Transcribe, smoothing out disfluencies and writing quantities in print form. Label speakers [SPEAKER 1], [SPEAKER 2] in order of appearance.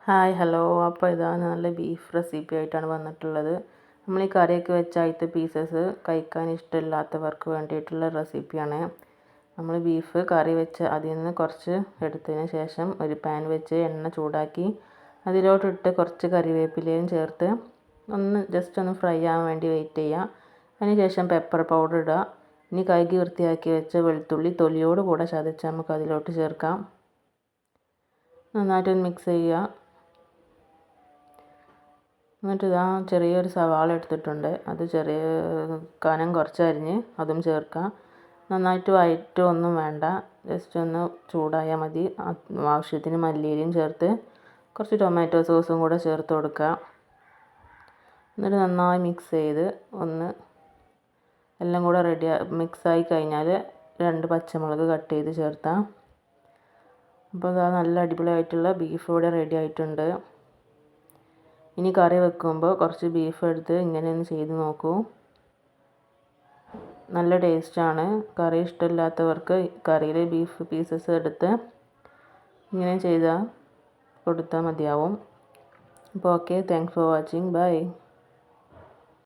[SPEAKER 1] Hi hello. അപ്പോൾ ഇതാണ് നല്ല ബീഫ് റെസിപ്പി ആയിട്ടാണ് വന്നിട്ടുള്ളത്. നമ്മൾ ഈ കറിയൊക്കെ വെച്ച ആദ്യത്തെ പീസസ് കഴിക്കാൻ ഇഷ്ടമില്ലാത്തവർക്ക് വേണ്ടിയിട്ടുള്ള റെസിപ്പിയാണ്. നമ്മൾ ബീഫ് കറി വെച്ച് അതിൽ നിന്ന് കുറച്ച് എടുത്തതിന് ശേഷം ഒരു പാൻ വെച്ച് എണ്ണ ചൂടാക്കി അതിലോട്ടിട്ട് കുറച്ച് കറിവേപ്പിലയും ചേർത്ത് ജസ്റ്റ് ഒന്ന് ഫ്രൈ ആവാൻ വേണ്ടി വെയിറ്റ് ചെയ്യുക. അതിന് ശേഷം പെപ്പർ പൗഡർ ഇടുക. ഇനി കഴുകി വൃത്തിയാക്കി വെച്ച വെളുത്തുള്ളി തൊലിയോട് കൂടെ ചതച്ച് നമുക്ക് അതിലോട്ട് ചേർക്കാം. നന്നായിട്ടൊന്ന് മിക്സ് ചെയ്യുക. എന്നിട്ട് ചെറിയൊരു സവാള എടുത്തിട്ടുണ്ട്, അത് ചെറിയ കനം കുറച്ച് അരിഞ്ഞ് അതും ചേർക്കാം. നന്നായിട്ട് വഴറ്റൊന്നും വേണ്ട, ജസ്റ്റ് ഒന്ന് ചൂടായാൽ മതി. ആവശ്യത്തിന് മല്ലിയിലയും ചേർത്ത് കുറച്ച് ടൊമാറ്റോ സോസും കൂടെ ചേർത്ത് കൊടുക്കുക. എന്നിട്ട് നന്നായി മിക്സ് ചെയ്ത് എല്ലാം കൂടെ മിക്സായി കഴിഞ്ഞാൽ 2 പച്ചമുളക് കട്ട് ചെയ്ത് ചേർത്താം. അപ്പോൾ നല്ല അടിപൊളിയായിട്ടുള്ള ബീഫ് ഇവിടെ റെഡി ആയിട്ടുണ്ട്. ഇനി കറി വെക്കുമ്പോൾ കുറച്ച് ബീഫ് എടുത്ത് ഇങ്ങനെ ഒന്ന് ചെയ്ത് നോക്കൂ, നല്ല ടേസ്റ്റാണ്. കറി ഇഷ്ടമില്ലാത്തവർക്ക് കറിയിലെ ബീഫ് പീസസ് എടുത്ത് ഇങ്ങനെ ചെയ്താൽ കൊടുത്താൽ മതിയാവും. അപ്പോൾ okay, thanks for watching, by.